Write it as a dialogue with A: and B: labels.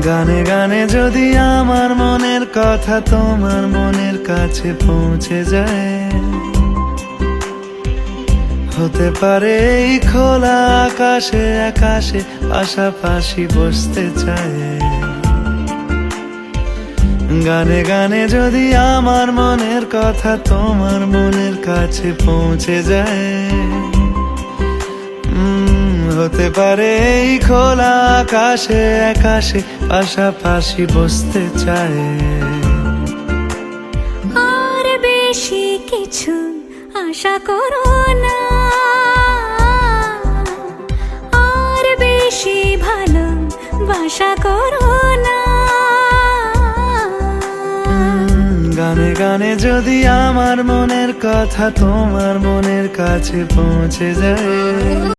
A: গানে গানে যদি আমার মনের কথা তোমার মনের কাছে পৌঁছে যায়, হতে পারে এই খোলা আকাশে আকাশে পাশাপাশি বসতে চায়। গানে গানে যদি আমার মনের কথা তোমার মনের কাছে পৌঁছে যায়, হতে পারে এই খোলা আকাশে আকাশে পাশাপাশি বসতে চায়।
B: আর বেশি কিছু আশা করো না, আর বেশি ভালোবাসা করো না।
A: গানে গানে যদি আমার মনের কথা তোমার মনের কাছে পৌঁছে যায়।